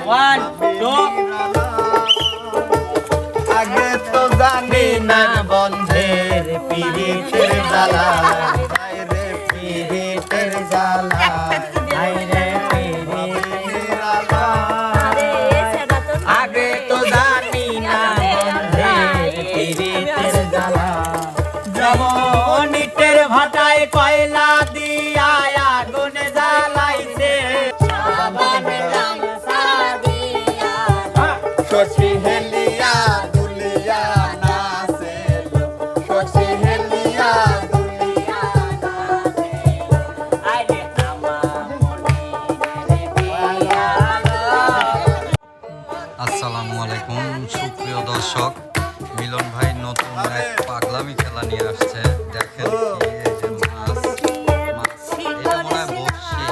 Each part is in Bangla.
1 2 আগে তো জানি না বন্ধের পিরিতের জ্বালা রে পিরিতের জ্বালা রে পিরিতের জ্বালা আগে তো জানি না বন্ধের পিরিতের জ্বালা যেমন ইটের ভাটায় কয়লা দিয়া আগুন জ্বালাইছে শশী হেলিয়া দুলিয়া নাচে শশী হেলিয়া দুলিয়া নাচে আইরে আমার মনে আসসালামু আলাইকুম সুপ্রিয় দর্শক, মিলন ভাই নতুন এক পাগলামি খেলা নিয়ে আসছে। দেখেন কি এই যে মাছ মাছ এটা মনে হয় বড়শি।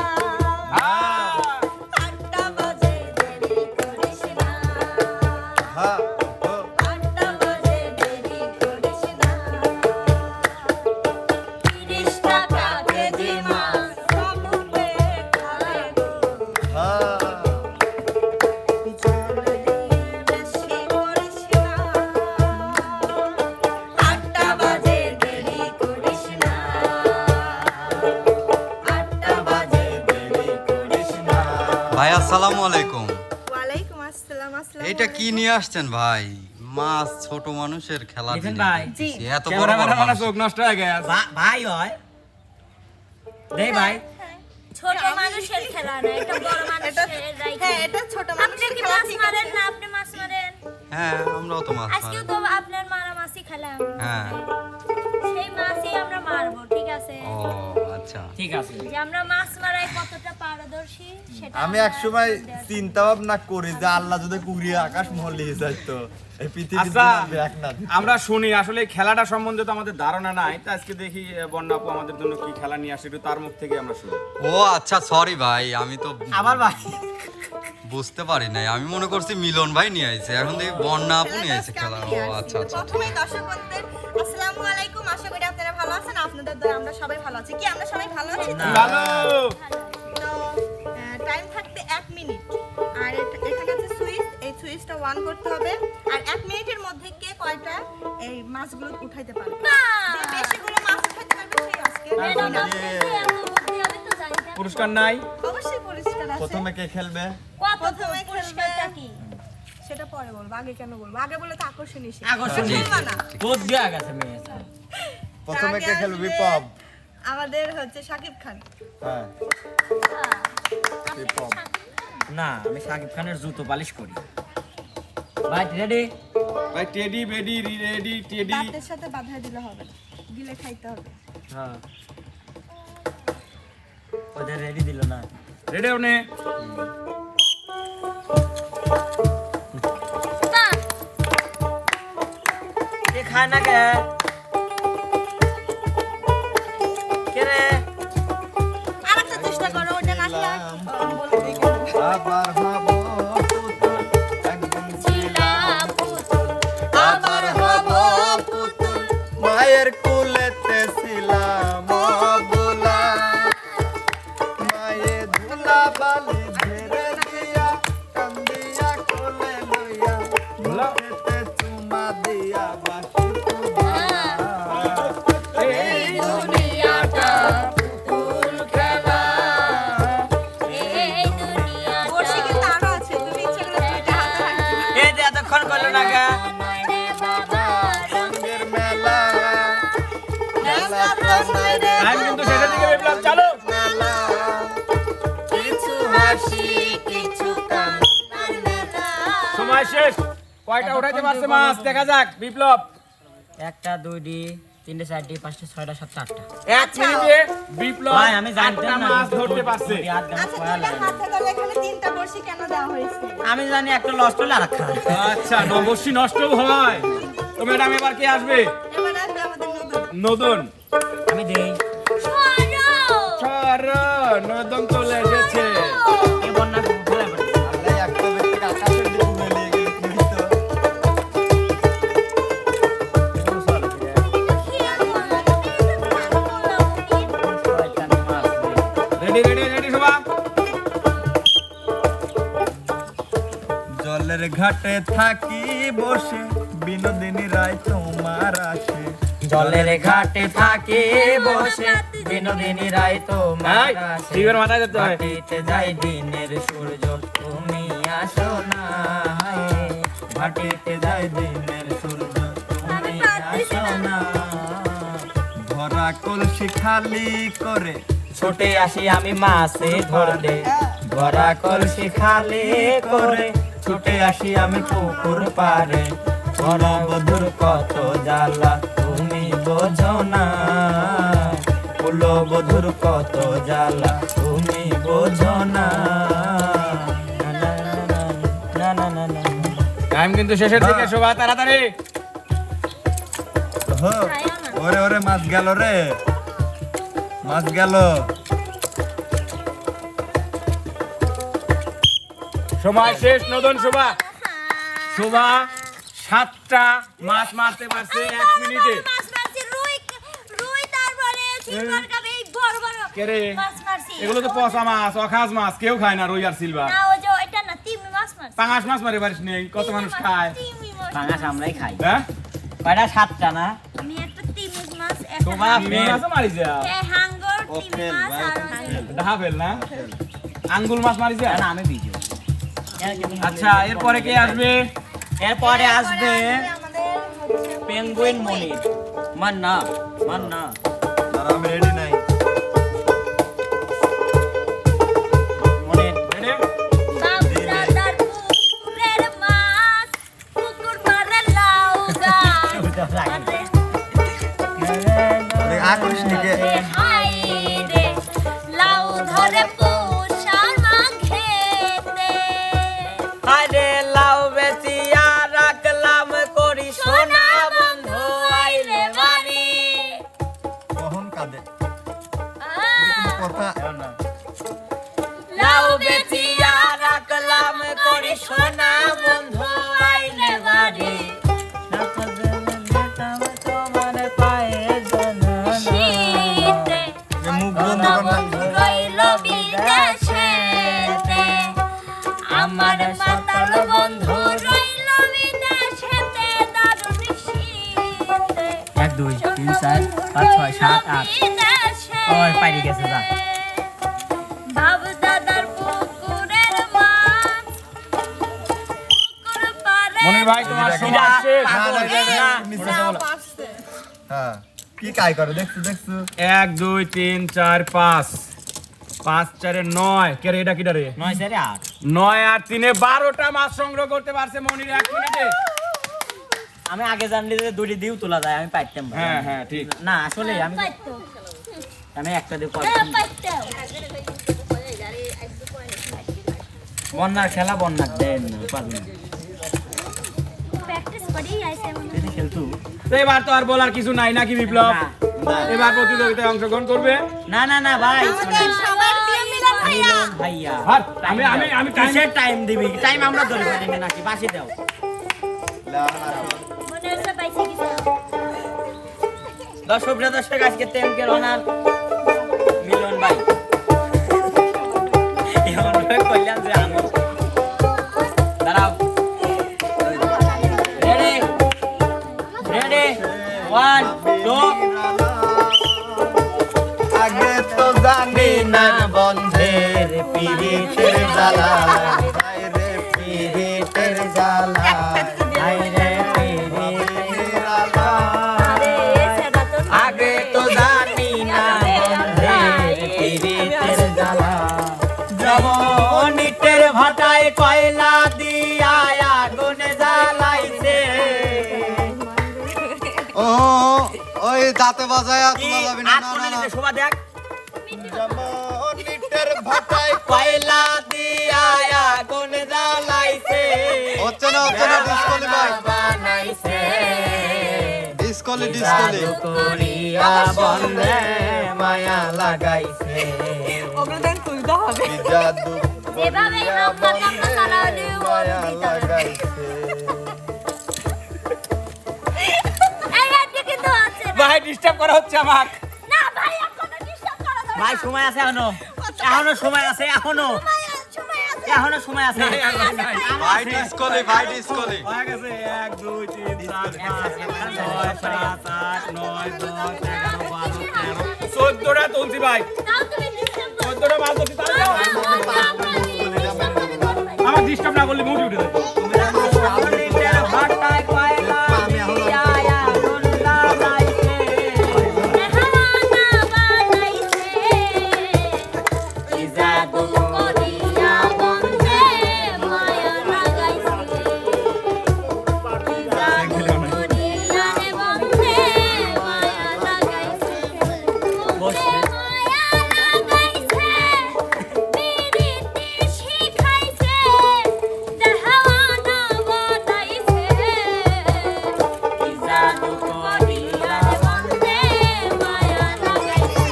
ভাই আসসালামু আলাইকুম। ওয়ালাইকুম আসসালাম। এইটা কি নিয়ে আসছেন ভাই? মাছ ছোট মানুষের খেলা দেখেন জিনিস ভাই, দেখতেছি। এত বড় ক্যামেরাম্যান বড় মানে মাছ। চোখ নষ্ট হয়ে গেছে ভাই হয় দেই ভাই ছোট মানুষের খেলা না, এটা বড় মানুষের রাইট। হ্যাঁ, এটা ছোট আপনি মানুষের কি খেলা, মাছ ঠিক মারেন আছে। না? আপনি মাছ মারেন। হ্যাঁ আমরাও তো মাছ আজকেও মারি। তো আপনার মারামাছি খেলাম। হ্যাঁ। সেই মাছই আমরা মারবো, ঠিক আছে? ও আচ্ছা। ঠিক আছে। যে আমরা মাছ মারাই কতটা পারদর্শী সেটা আমি আমরা এক সময় আপনাদের- চিন্তা ভাবনা করি যে আল্লাহ যদি কুড়িয়ে আকাশ মহলে যাইতো এই পৃথিবীর আচ্ছা, এক না দিত। আমরা শুনি আসলে এই খেলাটা সম্বন্ধে তো আমাদের ধারণা নাই, তো আজকে দেখি বন্যা আপু আমাদের জন্য কি খেলা নিয়ে আসে একটু তার মুখ থেকে আমরা শুনি। ও আচ্ছা সরি ভাই, আমি তো আবার ভাই বুঝতে পারি নাই। আমি মনে করছি মিলন ভাই নিয়ে আইছে, এখন দেখি বন্যা আপু নিয়ে আইছে খেলা। ও আচ্ছা আচ্ছা। প্রথমেই দর্শক বন্ধুদের আসসালামু আলাইকুম। আশা করি আপনারা ভালো আছেন। আপনাদের দয়া আমরা সবাই ভালো আছি। কি আমরা সবাই ভালো আছি তো? ভালো। তো টাইম থাকতে 1 মিনিট। আর এখানে আছে সুইচ, এই সুইচটা অন করতে হবে। আর 1 মিনিটের মধ্যে কে কয়টা এই মাছগুলো উঠাইতে পারবে? যে বেশিগুলো মাছ উঠাইতে পারবে সেই আজকে ম্যাডাম, winner। আপনি যে এত বুদ্ধি, আমি তো জানি না। পুরস্কার নাই? অবশ্যই পুরস্কার আছে। প্রথমে কে খেলবে? কত প্রথমে পুরস্কারটা খেলবে। কি? সেটা পরে বলবো, আগে কেন বলবো? আগে বলে তো আকর্ষণীয় শেষ। আকর্ষণীয়। বলবা না। বহুত দিয়া গেছে মেয়ে। প্রথমে কে আগে খেলবে? আসবে বিপ্লব। আমাদের হচ্ছে শাকিব খান। হ্যাঁ আপনি বিপ্লব। না, আমি শাকিব খানের জুতো পালিশ করি। ভাই রেডি? ভাই টেডি বেডি রেডি টেডি। দাঁতের সাথে বাঁধায় দিলে হবে না, গিলে খাইতে হবে। হ্যাঁ। ওদের রেডি দিল না। Ready one. কে খায় না কে? কে রে? আরেকটা চেষ্টা করো, ওটা না আসলে বলে দিই কেন। আবার হব পুতুল, একদিন ছিলাম পুতুল, আবার হব পুতুল, মায়ের কুলেতে ছিলাম অবলা, মায়ে ধুলা বালি ঝেড়ে দিয়া, কান্দিয়া কোলে লইয়া, মুখেতে চুমা দিয়া বাসি পুতুলা। এই দুনিয়াটা পুতুল খেলা, এই দুনিয়াটা বড়শি কিন্তু আরো আছে, তুমি ইচ্ছে করলে দুইটা হাতে রাখতে পারো। এই যে এতক্ষণ করলো না কে? রে বাবা, রঙের মেলা, মেলা প্রাণের টাইম কিন্তু শেষের দিকে বিপ্লব চালু। মেলা, কিছু হাসি কিছু কান্নার মেলা। সময় শেষ। কয়টা উঠাইতে পারছে মাছ দেখা যাক বিপ্লব। 1টা 2টি 3টে 4টি 5টা 6টা 7টা 8টা। 1 মিনিটে বিপ্লব ভাই আমি জানতাম 8টা না মাছ ধরতে পারছে। আচ্ছা, দুইটা হাতে ধরে এখানে 3টা বড়শি কেন দেওয়া হয়েছে? আমি জানি একটা লস্ট হলে আরেকটা। আচ্ছা নবশী নষ্ট হয়। তো ম্যাডাম এবার কে আসবে? এবার আসবে আমাদের নতুন। নদন। আমি দেই। সরো। নদন চলে এসেছে। এই বন্যা ফেলা পড়ে। আল্লাহ একটা ব্যক্তিকে আকাশের দিকে মেলিয়ে গেলে কি হইতো? রেডি রেডি রেডি সবাই। জলের ঘাটে থাকি বসে বিনোদিনী রায় তোমার আসে জলের ঘাটে থাকে বসে বিনোদিনী রায় তোমার আসে। টিভির মাথায় যেতে হয়। ভাটিতে যাই দিনের সূর্য তুমি আসো না, ভাটিতে যাই দিনের সূর্য তুমি আসো না। ভরা কলসি খালি করে ছুটে আসি আমি মাছে ধরতে, ভরা কলসি খালি করে ছুটে আসি আমি পুকুর পারে। ভরা বধুর কত জ্বালা তুমি বোঝো না, কুলো বধুর কত জ্বালা তুমি বোঝো না। না না না না। টাইম কিন্তু শেষের দিকে, শোভা তাড়াতাড়ি। ওরে ওরে মাছ গেল রে, মাছ গেল। সময় শেষ। নতুন শোভা, শোভা 7টা মাছ মারতে পারছে 1 মিনিটে। মাছ মারছি, রুই তারপরে সিলভার কাপ, এই বড় বড় কে রে? মাছ মারছি। এগুলো তো পচা মাছ, অখাজ মাছ, কেউ খায় না রুই আর সিলভার। না, ওই যে ওইটা না, তিমি মাছ মারছি। পাঙাশ মাছ মারে পারিস নেই, কত মানুষ খায়। তিমি মাছ। পাঙাশ আমরাই খাই। হ্যাঁ কয়টা? 7টা না? আমি একটা তিমি মাছ, একটা শোভা, তিমি মাছও মারি যা, হাঙ্গর, তিমি মাছ আর ডাহা ফেল না, আঙ্গুল মাছ মারি যা। না, আমি বিজু। আচ্ছা, এরপরে কে আসবে? এরপরে আসবে আমাদের হচ্ছে পেঙ্গুইন মনির। মান্না মান্না আর আমি রেডি নাই। মনির। রেডি? বাবু দাদার পুকুরের মাছ, পুকুর পাড়ে লাউ গাছ। আকর্ষ নিকে রে হাই রে, লাউ ধরে পুষার মাঘেতে। আরে লাউ বেচিয়া রাখলাম করি সোনা বন্ধু আইলে বাড়ি। কখন কাঁদে আহ, কথা লাউ বেচিয়া রাখলাম করি সোনা বন্ধু আইলে বাড়ি। তোমার পায়ে শীতে মুখ বন্ধ কর না। রইল বিদেশেতে, আমার মাতাল বন্ধু রইল বিদেশেতে, দারুণ শীতে 1 2 3 4 5 6 7 8 বিদেশে। ওই পাইরে গেছে যা। বাবু দাদার পুকুরের মাছ, পুকুর পাড়ে মনির ভাই, তোমার সময় শেষ। না, না, না, না, মিথ্যা ওরা বলো। পারছে। হ্যাঁ কি কাজ করে দেখছো দেখছো 1 2 3 4 5 5 4 9 কে রে? এটা কিটা রে? 9 4 8 9 আর 3 12টা মাছ সংগ্রহ করতে পারছে মনির 1 মিনিটে। আমি আগে জানলে যে দুটি দিও তোলা যায় আমি পাইতাম। হ্যাঁ হ্যাঁ ঠিক। না আসলে আমি পাইতো, একটা দিয়ে পাইতো। বন্যার খেলা বন্যার দেন পারবেন প্র্যাকটিস করি আইছে মনে যদি খেলতু। তো এবার তো আর বলার কিছু নাই নাকি বিপ্লব? না, না। এবার প্রতিযোগিতায় অংশগ্রহণ করবে। না না না ভাই আমাদের সবার প্রিয় মিলন ভাইয়া। মিলন ভাইয়া আর আমি time- কিসের টাইম দিবি? টাইম আমরা ধরে পারি না নাকি? বাসি দাও। মনে হচ্ছে পাইছে কিছু। দর্শক আজকে টেমকের অনার মিলন ভাই। এমন ভাবে কইলাম যে আমি দাঁড়াও। রেডি রেডি 1 2 আগে তো জানি না বন্ধের পিরিতের জ্বালা হায় রে পিরিতের জ্বালা হায় রে পিরিতের জ্বালা। আরে সেটা তো আগে তো জানি না বন্ধের পিরিতের জ্বালা। জবনিটের ভাটায় কয়লা দিয়া আগুন জ্বালাইছে। ও ওই দাঁতে বাজায় তোলা যাবে না আর কোনে নিতে শোভা দেখ। জমনিটের ভাটায় কয়লা দিয়া আগুন জ্বালাইছে। হচ্ছে না ডিসকলি ভাই বানাইছে ডিসকলি জাদু করিয়া বন্ধে মায়া লাগাইছে। ওগুলো দেন তুলতে হবে। জাদু যেভাবে হাম্মা কাম্মা চালালে মায়া লাগাইছে এই আজকে কিন্তু আছে না। ভাই ডিস্টার্ব করা হচ্ছে আমার। না ভাই এখনো ডিস্টার্ব করা যাবে ভাই সময় আছে এখনো, এখনো সময় আছে এখনো। সময় আছে এখনো সময় আছে। ভাই ডিসকলি ভাই ডিসকলি হয়ে গেছে 1 2 3 4 5 6 7 8 9 10 11 12 13 14টা তুলছি ভাই, তাও তুমি ডিস্টার্ব 14টা মাছ ধরছি তাহলে যাও। আমার ডিস্টার্ব না করলে মুভি উঠে যাবে। ভাটায় কয়লা দিয়া আগুন জ্বালাইছে। দেহানা বানাইছে কি জাদু করিয়া বন্ধে মায়া লাগাইছে করিয়া রে বন্ধে মায়া লাগাইছে বসে। মায়া লাগাইছে পিরিতি শিখাইছে দেহানা বানাইছে কি জাদু করিয়া রে বন্ধে মায়া লাগাইছে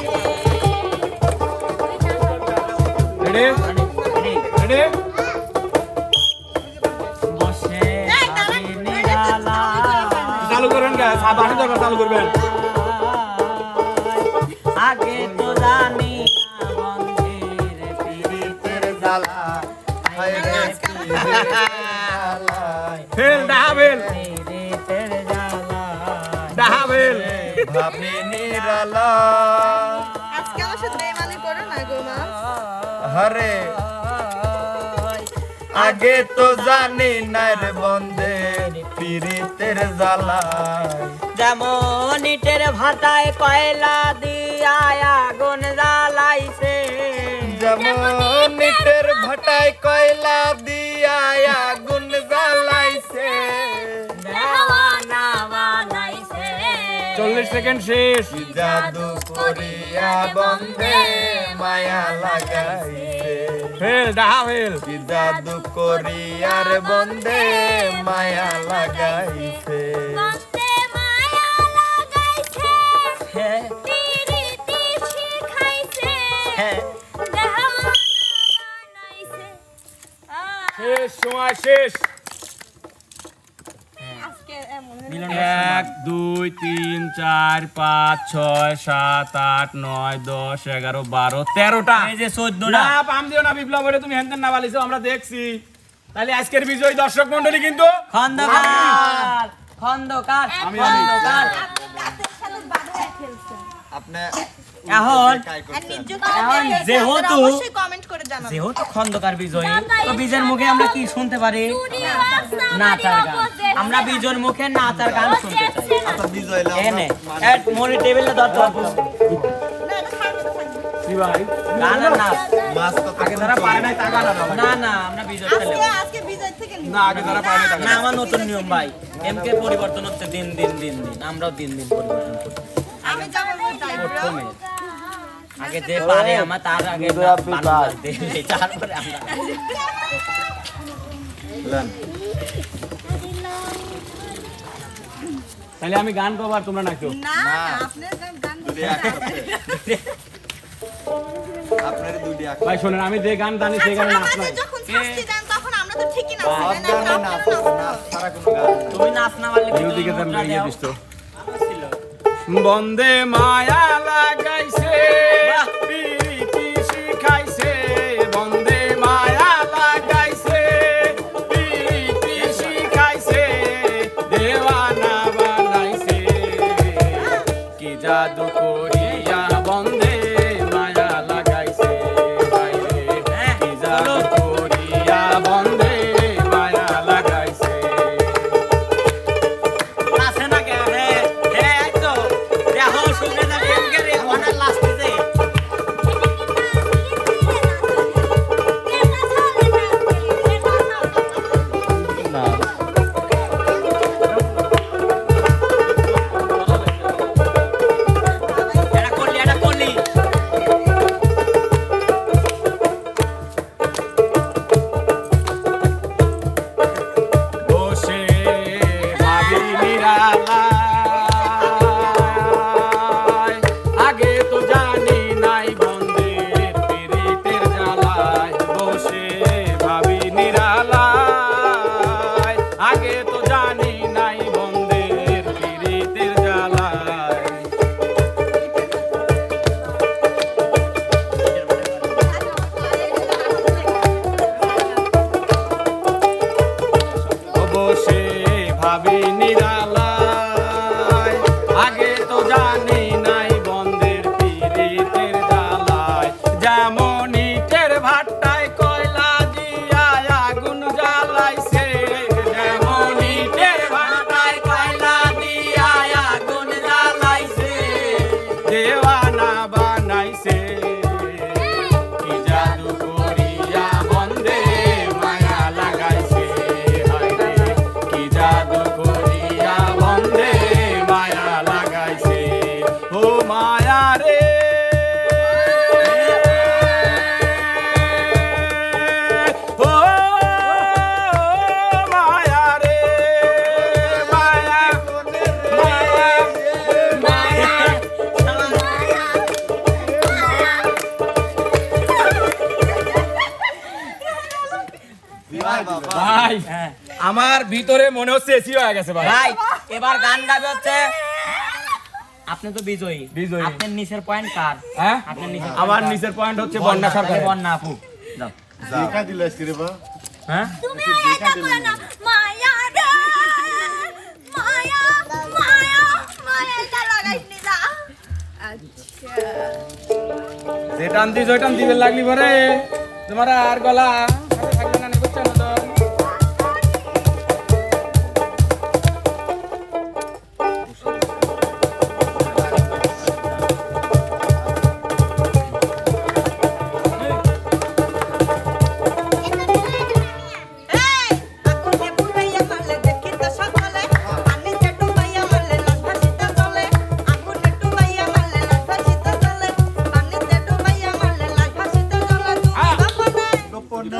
রেডি রেডি বসে ভাবি নিরালা। চালু করেন গা, বাসি দরকার চালু করবেন। আগে তো জানি না বন্ধের পীড়িতের জ্বালা। হায় রে পীড়িতের জ্বালায়। ফেল ডাহা ফেল পীড়িতের জ্বালা। ডাহা ফেল। ভাবি নিরালা আজকে আমার সাথে বেইমানি করো না গো মা। হরে আগে তো জানি না রে বন্ধে পীড়িতের জ্বালায়। যেমন ইটের ভাটায় কয়লা দিয়া আগুন জ্বালাইছে। যেমন ইটের ভাটায় কয়লা দিয়া আগুন জ্বালাইছে। দেওয়ানা বানাইছে। 40 সেকেন্ড শেষ। জাদু করিয়া বন্ধে মায়া লাগাইছে। ফেল ডাহা ফেল। কি জাদু করিয়ার বন্ধে মায়া লাগাইছে। বন্ধে মায়া লাগাইছে হ্যাঁ, পিরিতি শিখাইছে হ্যাঁ। দেহানা বানাইছে শেষ সময় শেষ। আজকে এমন 1 2 3 4 5 6 7 8 9 10 11 12 13টা। এই যে 14টা। না পাম দিও না বিপ্লব বলে তুমি হেনতেন না বালিছো, আমরা দেখছি। তাহলে আজকের বিজয়ী দর্শক মণ্ডলী কিন্তু খন্দকার খন্দকার আমি খন্দকার। আপনি গাছের সাথে বাঁধায় খেলছেন। আপনি এখন আর নির্যোগ এখন যেহেতু- অবশ্যই কমেন্ট করে জানাবেন। যেহেতু খন্দকার বিজয়ী, তো বিজয়ের মুখে আমরা কি শুনতে পারি? নাচার গান। আমরা বিজয়ের মুখে নাচার গান শুনতে চাই। আচ্ছা বিজয় লাভ এনে এট মনে টেবিলে ধরতে হবে। না, এটা থাকবে, থাকবে। কি ভাই গান আর নাচ। মাছ কত আগে যারা পারে নাই তা গান আর হবে। না না আমরা বিজয় খেলে। আজকে বিজয় থেকে নিন। না আগে যারা পারে নাই তা গান না আমার নতুন নিয়ম ভাই, এমকে পরিবর্তন হচ্ছে দিন দিন দিন দিন, আমরাও দিন দিন পরিবর্তন করছি। আমি যাবো তাই প্রথমে আগে যে পারে আমার তার আগে বানাবার দিলে তারপরে আমরা তাহলে আমি গান করব আর তোমরা নাচো। না আপনার গান দুটি একসাথে। আপনার দুটি একসাথে। ভাই শোনেন, আমি যে গান জানি সেই গানে নাচ নাই। যখন শাস্তি দেন তখন আমরা তো ঠিকই নাচি সব তাই না? গানে নাচ আছে, নাচ ছাড়া কোনো গান নাই। তুমি নাচ না পারলে কি মিউজিকে তুমি দেন মুদ্রা ইয়ে দাও? দিস তো। বন্দে মায়া লাগাইছে বাহ। প্রীতি শিখাইছে। বন্দে মায়া লাগাইছে প্রীতি শিখাইছে। দেওয়ানা বানাইছে কি জাদু করিয়া বন্দে মায়া লাগাইছে। বাইরে কি জাদু করিয়া বন্দে মায়া লাগাইছে। নাচে না কে? হ্যাঁ, হ্যাঁ, এই তো। দেখো, শুনে যাবে, এমকে রে, ওনার লাস্ট জাদু করিয়া বন্দে মায়া লাগাইছে হায় রে কি জাদু করিয়া বন্দে মায়া লাগাইছে ও মায়া রে ও মায়া রে মায়া মায়া মায়া ভাই আমার ভিতরে মনে হচ্ছে এসি হয়ে গেছে ভাই ভাই এবার গান গাবে হচ্ছে আপনি তো বিজয়ী বিজয়ী। আপনার নিচের পয়েন্ট কার হ্যাঁ আপনার নিচের আমার নিচের পয়েন্ট হচ্ছে বন্যা সরকার বন্যা আপু যাও হ্যাঁ তুমি এটা করো না মায়া রে মায়া মায়া মায়া এটা লাগাইস নি যা আচ্ছা যে টান দিস ওই টান দিবে লাগলি পরে তোমার আর গলা থাকবে না বুঝছো না তো এই আগুনে পুড়াইয়া মারলে দেখি তো সকলে পানিতে ডুবাইয়া মারলে লাশ ভাসিতে চলে আগুনে ডুবাইয়া মারলে লাশ ভাসিতে চলে পানিতে ডুবাইয়া মারলে লাশ ভাসিতে চলে গোপনে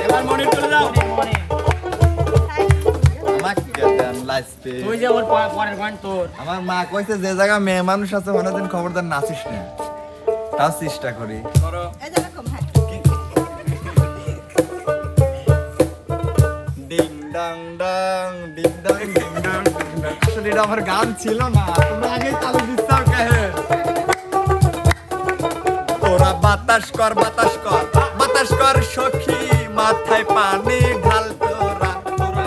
এবার মনির চলে যাও আমাকে দেন লাইসপে তুই যে ওর পরের পয়েন্ট তোর আমার মা কইছে যে জায়গা মেয়ে মানুষ আছে অনেকদিন খবরদার নাচিস না তাও চেষ্টা করি করো ডিং ডাং ডাং ডিং ডাং ডিং ডাং ডিং ডাং। আসলে এটা আমার গান ছিল না তোমরা আগেই চালু দিচ্ছাও কেহে তোরা বাতাস কর বাতাস কর বাতাস কর সখী মাথায় পানি ঢাল তোরা তোরা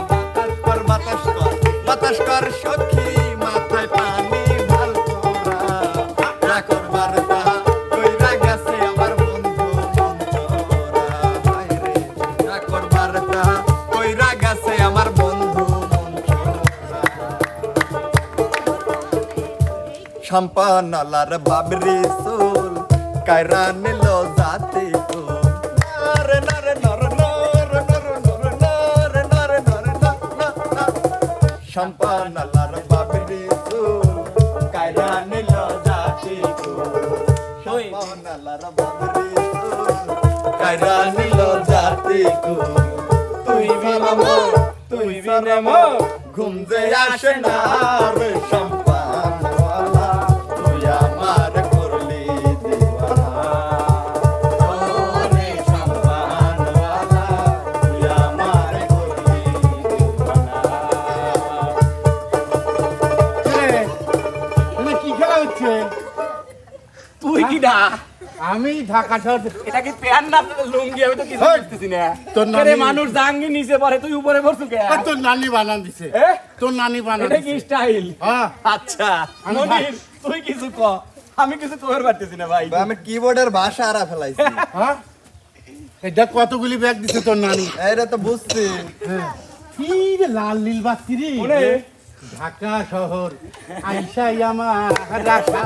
বাতাস কর বাতাস কর সখী মাথায় পানি ঢাল তোরা যা করবার তা কইরা গেছে আমার বন্ধু মন্তরা হায় রে যা করবার তা কইরা গেছে আমার বন্ধু মন্তরা সম্পানালার বাবরি সোল কায়রা নিল জাতি তো নরে নরে নরে নরে নরে নরে নরে নরে নরে সম্পানালার বাবরি সোল কায়রা নিল জাতি তো সম্পানালার বাবরি সোল কায়রা নিল জাতি তো তুই বিনমো তুই বিনমো ঘুম যে আসে না রে সম্পানওয়ালা তুই আমার করলি দিওয়ানা ও রে সম্পানওয়ালা তুই আমার করলি দিওয়ানা কি খেলা হচ্ছে? তুই কি না আমি ঢাকা শহর এটা কি প্যান্ট না লুঙ্গি আমি তো কিছু হেই! বুঝতেছি না তোর নানি- আরে মানুষ জাঙ্গি নিচে পড়ে তুই উপরে পড়ছু কে আর তোর নানি বানান দিছে এ? তোর নানি বানান এটা কি দিছে স্টাইল হ্যাঁ আচ্ছা আমি মনির তুই কিছু ক আমি কিছু কইর পারতেছি না ভাই আমি কিবোর্ডের ভাষা আরা ফেলাইছি হ্যাঁ এটা কতগুলি ব্যাগ দিছে তোর নানি এইটা তো বুঝছি কি রে লাল নীল বাতি রে মনে? ঢাকা শহর আইসাই আমার আশা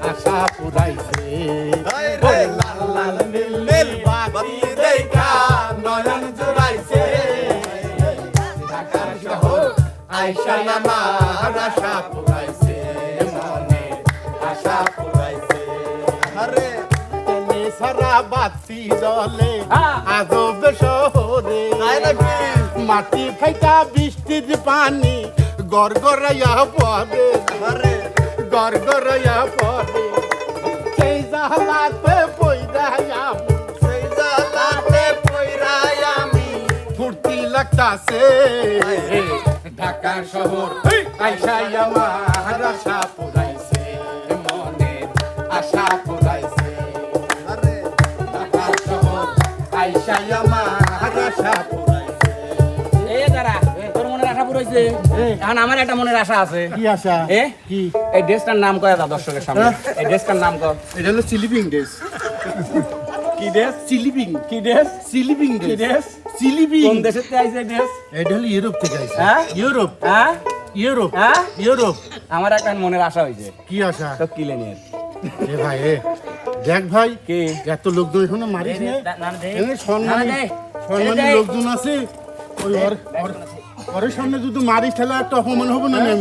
আশা পুরাইছে হায় রে লাল লাল নীল নীল বাতি দেখা নয়ন জুড়াইছে ঢাকার শহর আইসা আমার আশা পুরাইছে মনে আশা পুরাইছে আরে তেলে সারা বাতি জলে হ্যাঁ। আজব শহরে তাই নাকি মাটি ফাইটা বৃষ্টির পানি গড়গড়াইয়া পড়ে আরে গড়গড়াইয়া পড়ে সেই জাহালাতে পয়দায়া সেই জালাতে পইরাই আমি ফুর্তি লাগতাছে ঢাকা শহর আইসাই আমার আশা পুরাইছে হইছে এখন আমার একটা মনের আশা আছে কি আশা এ কি এই ড্রেসটার নাম কয় দাও দর্শকের সামনে এই ড্রেসটার নাম কয় এটা হলো স্লিপিং ড্রেস কি ড্রেস স্লিপিং কি ড্রেস স্লিপিং কি ড্রেস ড্রেস স্লিপিং কোন দেশের থেকে আইছে ড্রেস এটা হলো ইউরোপ থেকে আইছে হ্যাঁ? ইউরোপ হ্যাঁ ইউরোপ হ্যাঁ ইউরোপ আমার একটা মনের আশা হইছে কি আশা তো কিলে নিয়ে এ ভাই দেখ ভাই কি এত লোকজন এখনো মারিস না এখানে সম্মানী লোকজন আছে ওই ওর সামনে যদি মারিস তাহলে একটা অপমান হবে না আমি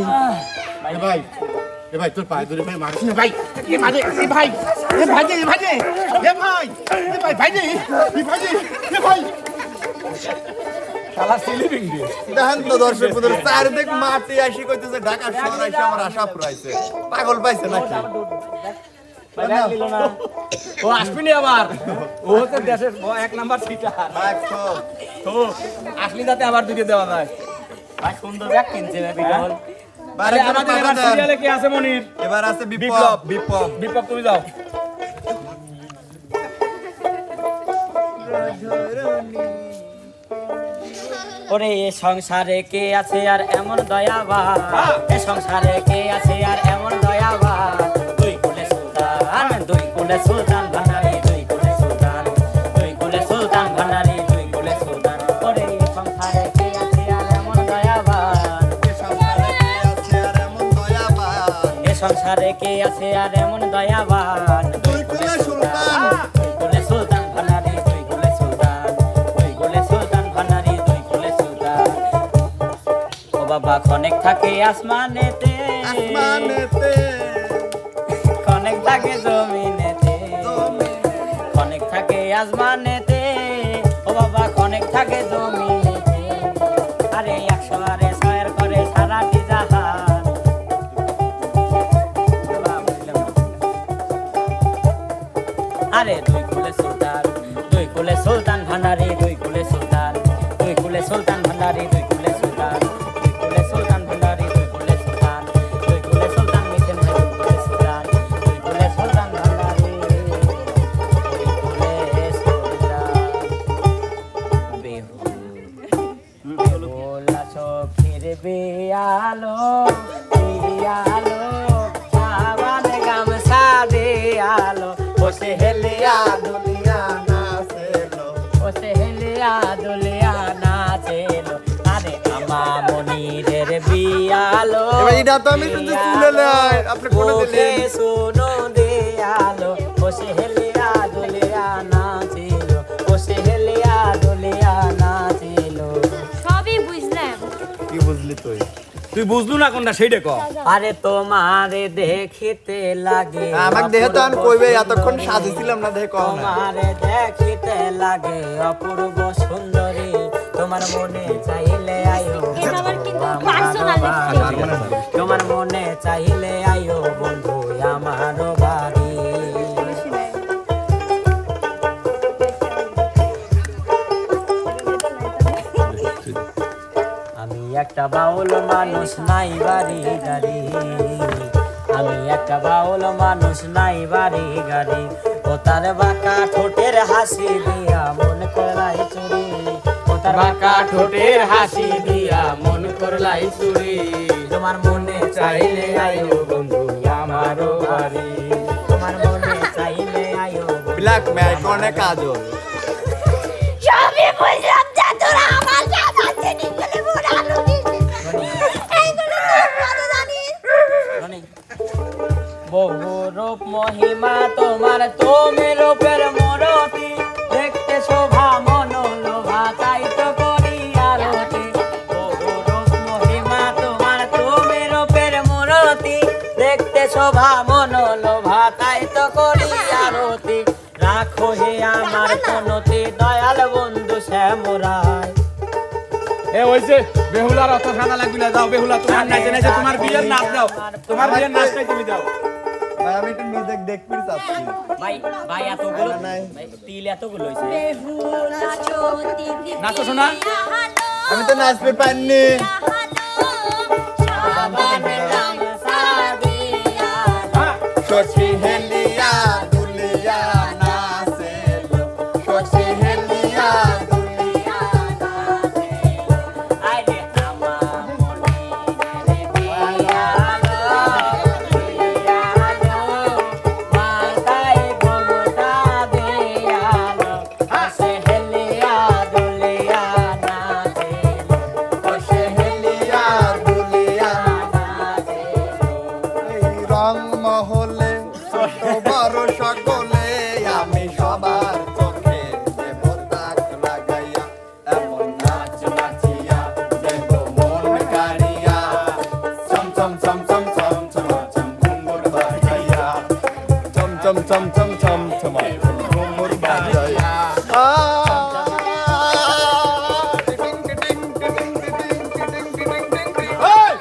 এ ভাই তোর পায়ে ধরে ভাই মারিস না ভাই এ ভাই এ ভাই এ ভাই এ ভাই এ ভাই এ ভাই ভাই এ ভাই এ ভাই শালা স্লিপিং ড্রেস দেখেন তো দর্শক বন্ধুরা চারিদিক মাটি আসি কইতেছে ঢাকা শহর আইসে আমার আশা পুরাইছে পাগল পাইছে নাকি ও আসবি নি আবার ও তো দেশের এক নাম্বার সিটার দেখো তো আসলি যাতে আবার দুটো দেওয়া যায় ভাই সুন্দর ব্যাগ কিনছে বিরল বাইরে আরে আমাদের এবার সিরিয়ালে কি আছে মনির এবার আছে বিপ্লব। বিপ্লব বিপ্লব তুমি যাও ওরে এ সংসারে কে আছে আর এমন দয়াবান এ সংসারে কে আছে আর এমন দয়াবান দুই কুলে সুলতান ভান্ডারি দুই কুলে সুলতান ভান্ডারি দুই কুলে সুলতান ওরে এ সংসারে কে আছে আর এমন দয়াবান এ সংসারে কে আছে আর এমন দয়াবান দুই কুলে সুলতান কুলে সুলতান ভান্ডারি দুই কুলে সুলতান ভান্ডারি দুই কুলে সুলতান ও বাবা খনেক থাকে আসমানেতে খনেক থাকে জমিনেতে খনেক থাকে আসমানেতে ও বাবা খনেক থাকে জমিনেতে আরে 100 আরে 100 করে সারাটি জাহান আরে দুই কুলে সুলতান ভান্ডারি দুই কুলে সুলতান ভান্ডারি দুই কুলে সুলতান ভান্ডারি দুই কুলে সুলতান মিথেন ভাই দুই কুলে সুলতান ভান্ডারি দুই কুলে সুলতান বেহুলা চোখের বেয়ালো সাবান গামছা দেয়ালো বসে হেলিয়া দুলিয়া নাচেলো আরে আমা মনিরের বিয়ালো এবার এটা তো আমি শুনতে শুনে লাই আপনি কোনে দিলেন শুনো দেয়ালো বসে হেলিয়া দুলিয়া নাচেলো সবই বুঝলাম। কি বুঝলি তুই বুঝলু না কোনটা সেইটা ক আরে তোমারে দেখিতে লাগে আমাকে দেখে তো আমি কইবে এতক্ষণ সাজেছিলাম না দেখে কম না তোমারে দেখিতে লাগে অপূর্ব সুন্দরী তোমার মনে চাইলে আয়ো এটা আবার কিন্তু পার্সোনাল তোমার মনে চাইলে আয়ো বন্ধু আমার বাড়ি আমি একটা বাউল মানুষ নাই বাড়ি গাড়ি আমি একটা বাউল মানুষ নাই বাড়ি গাড়ি ও তার বাঁকা ঠোঁটের হাসি দিয়া মন করাই চুরি ও তার বাঁকা ঠোঁটের হাসি দিয়া মন করলাই চুরি তোমার মনে চাইলে আয়ো বন্ধু আমারও বাড়ি তোমার মনে চাইলে আয়ো ব্ল্যাক ম্যাট কোনে কাজল সবই বুঝলাম যে তোরা আমার সাথে জিনিসগুলো বুড়ালো এইগুলো ভালো জানিস বহু রূপ মহিমা তোমার তুমি রূপের মূরতি দেখতে শোভা মনোলোভা তাই তো করি আরতি বহু রূপ মহিমা তোমার তুমি রূপের মূরতি দেখতে শোভা মনোলোভা তাই তো করি আরতি রাখো হে আমার কোনতি দয়াল বন্ধু শ্যামরায় এ হইছে বেহুলার অত সাদা লাগবে না যাও বেহুলা তোমার নাচে নাচে তোমার বিয়ের নাচ দাও তোমার বিয়ের নাচটাই তুমি দাও ভাই আমি একটু মিউজিক দেখতে চাচ্ছি ভাই এতগুলো নাই। ভাই, তিল এতগুলো হইছে নাচো শোনা আমি তো নাচতে পারিনি শশী হেলিয়া দুলিয়া নাচেলো শশী হেলিয়া দুলিয়া আরে আমার মহলে ছোট বড় সকলে আমি সবার চোখে দেব দাগ লাগাইয়া এমন নাচ নাচিয়া দেব মন কাড়িয়া চম চম চম চম চম চম চম ঘুঙুর বাজাইয়া চম চম চম চম চম চম ঘুঙুর বাজাইয়া এই!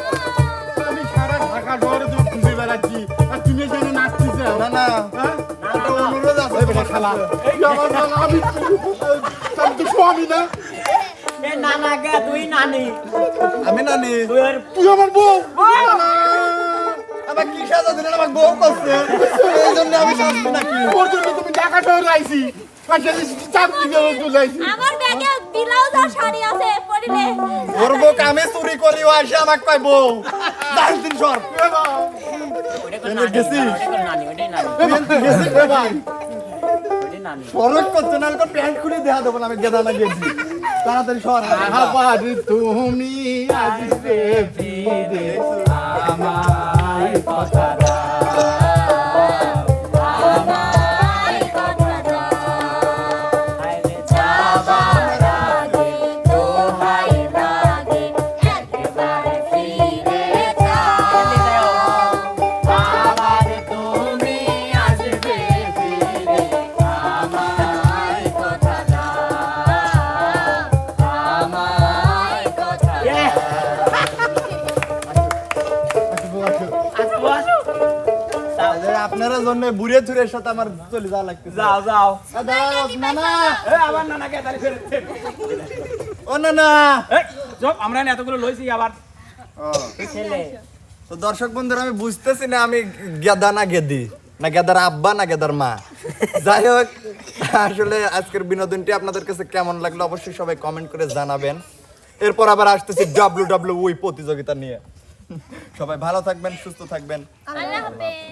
আমি সারা ঢাকা শহরে তো খুঁজে বেড়াচ্ছি আর তুমি এখানে নাচছিস না না হ্যাঁ? একটা অনুরোধ আছে এই বেটা শালা, এই আমার বাবা, আমি তো স্বামী না, আমি নানি তুই আমার বউ। আমার কি সাজা দিলেন আমার বউ করছে এই জন্য আমি শাস্তি নাকি ওর জন্য তুমি ঢাকা শহরে আইছি আচ্ছা চাকরি করে চলে আইছি। আমার ব্যাগে ব্লাউজ আর শাড়ি আছে পরিলে ওর বউ কামে চুরি করি ও আসে আমাকে কয় বউ দাস দিন সর গেছি গেছি রে ভাই সরক করতে না প্যান্ট খুলে দেখা দেবো না আমি গেদা না গেছি তাড়াতাড়ি সর আবার তুমি আসবে ফিরে আমার কথা আমায় কথা যাবার আগে দোহাই লাগে একবার ফিরে যাও আবার তুমি আসবে ফিরে আমায় কথা আমায় কথা আপনারা জন্য বুড়ে থুরের সাথে আমার চলে যাওয়া লাগতেছে যাও যাও না না আবার নানাকে তাহলে ফের ও না না সব আমরা না এতগুলো লইছি আবার তো দর্শক বন্ধুরা আমি বুঝতেছি না আমি গেদা না গেদি না গেদার আব্বা না গেদার মা যাই হোক আসলে আজকের বিনোদনটি আপনাদের কাছে কেমন লাগলো অবশ্যই সবাই কমেন্ট করে জানাবেন এরপর আবার আসতেছি WWE প্রতিযোগিতা নিয়ে সবাই ভালো থাকবেন সুস্থ থাকবেন আল্লাহ হাফেজ